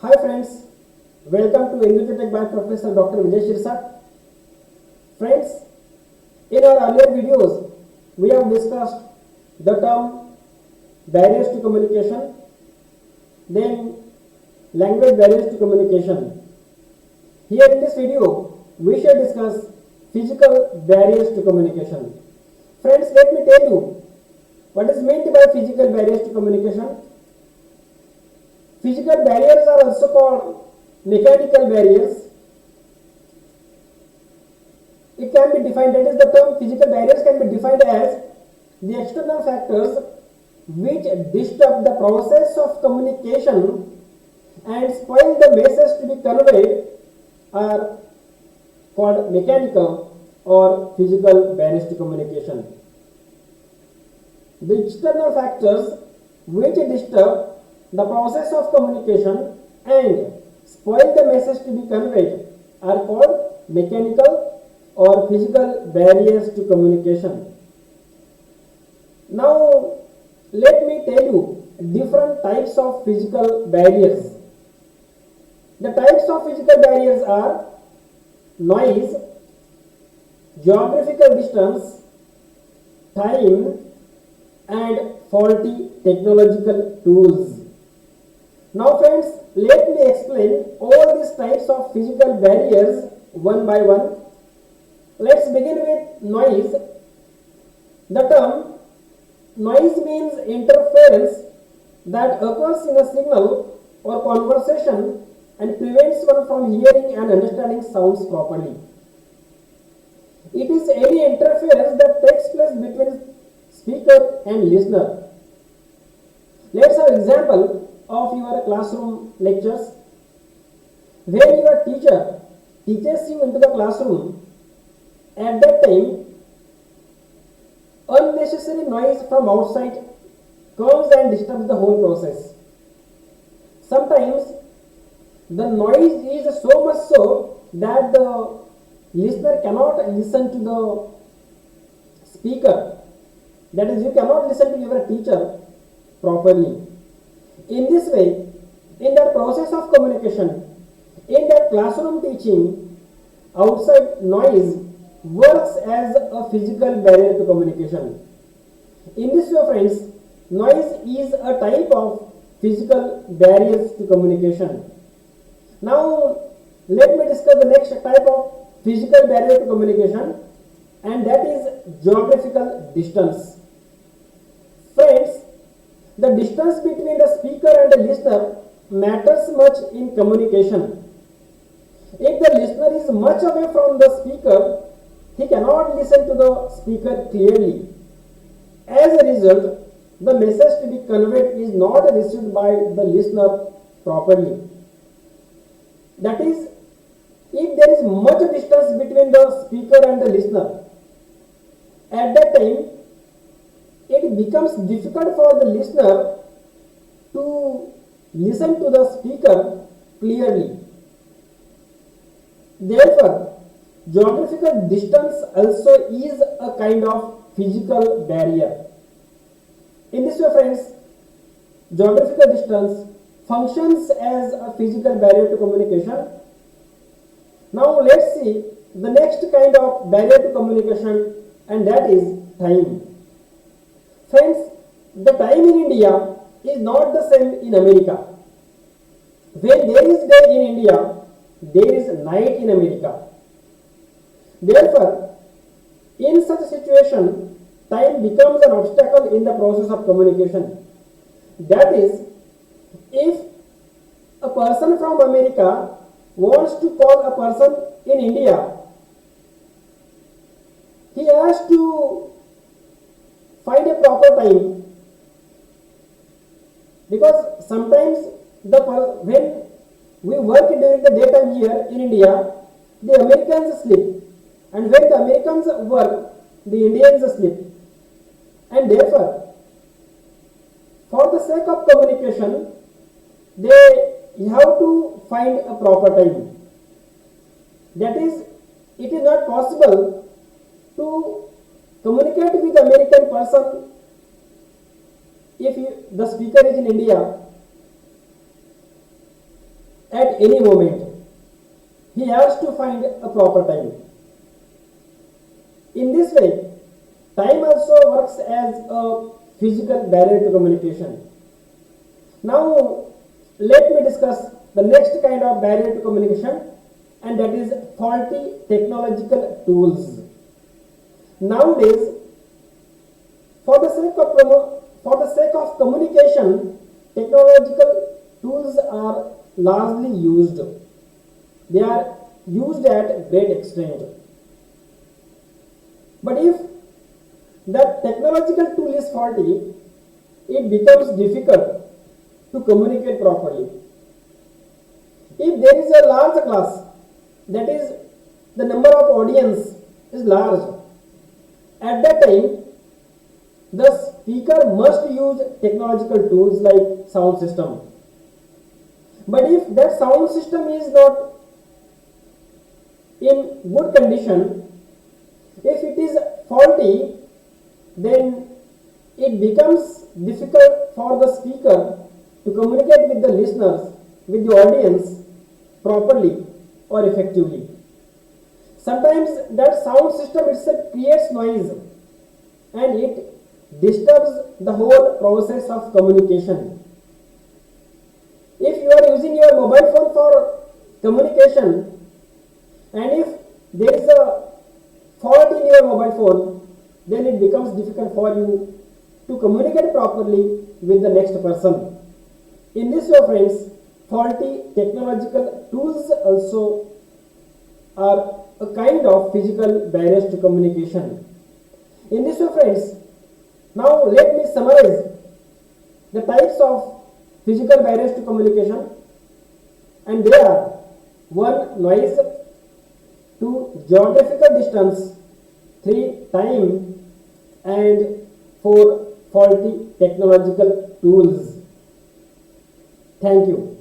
Hi friends, welcome to English Tech by Professor Dr. Vijay Shirsak. Friends, in our earlier videos, we have discussed the term barriers to communication, then language barriers to communication. Here in this video, we shall discuss physical barriers to communication. Friends, let me tell you what is meant by physical barriers to communication. Physical barriers are also called mechanical barriers. It can be defined, that is the term physical barriers can be defined as the external factors which disturb the process of communication and spoil the message to be conveyed are called mechanical or physical barriers to communication. The external factors which disturb the process of communication and spoil the message to be conveyed are called mechanical or physical barriers to communication. Now, let me tell you different types of physical barriers. The types of physical barriers are noise, geographical distance, time, and faulty technological tools. Now friends, let me explain all these types of physical barriers one by one. Let's begin with noise. The term noise means interference that occurs in a signal or conversation and prevents one from hearing and understanding sounds properly. It is any interference that takes place between speaker and listener. Let's have an example of your classroom lectures. When your teacher teaches you into the classroom, at that time unnecessary noise from outside comes and disturbs the whole process. Sometimes the noise is so much so that the listener cannot listen to the speaker. That is, you cannot listen to your teacher properly. In this way, in that process of communication, in that classroom teaching, outside noise works as a physical barrier to communication. In this way, friends, noise is a type of physical barriers to communication. Now, let me discuss the next type of physical barrier to communication, and that is geographical distance. Friends, the distance between the speaker and the listener matters much in communication. If the listener is much away from the speaker, he cannot listen to the speaker clearly. As a result, the message to be conveyed is not received by the listener properly. That is, if there is much distance between the speaker and the listener, at that time it becomes difficult for the listener to listen to the speaker clearly. Therefore, geographical distance also is a kind of physical barrier. In this way, friends, geographical distance functions as a physical barrier to communication. Now let's see the next kind of barrier to communication, and that is time. Friends, the time in India is not the same in America. When there is day in India, there is night in America. Therefore, in such a situation, time becomes an obstacle in the process of communication. That is, if a person from America wants to call a person in India, he has to find a proper time, because sometimes when we work during the daytime here in India, the Americans sleep, and when the Americans work, the Indians sleep, and therefore, for the sake of communication, they have to find a proper time. That is, it is not possible to communicate with American person if the speaker is in India at any moment. He has to find a proper time. In this way, time also works as a physical barrier to communication. Now, let me discuss the next kind of barrier to communication, and that is faulty technological tools. Nowadays, for the sake of communication, technological tools are largely used. They are used at great extent. But if the technological tool is faulty, it becomes difficult to communicate properly. If there is a large class, that is, the number of audience is large, at that time the speaker must use technological tools like sound system. But if that sound system is not in good condition, if it is faulty, then it becomes difficult for the speaker to communicate with the listeners, with the audience properly or effectively. Sometimes that sound system itself creates noise and it disturbs the whole process of communication. If you are using your mobile phone for communication and if there is a fault in your mobile phone, then it becomes difficult for you to communicate properly with the next person. In this way, friends, faulty technological tools also are a kind of physical barriers to communication. In this way, friends, now let me summarize the types of physical barriers to communication, and they are: 1. Noise, 2. Geographical distance, 3. Time, and 4. Faulty technological tools. Thank you.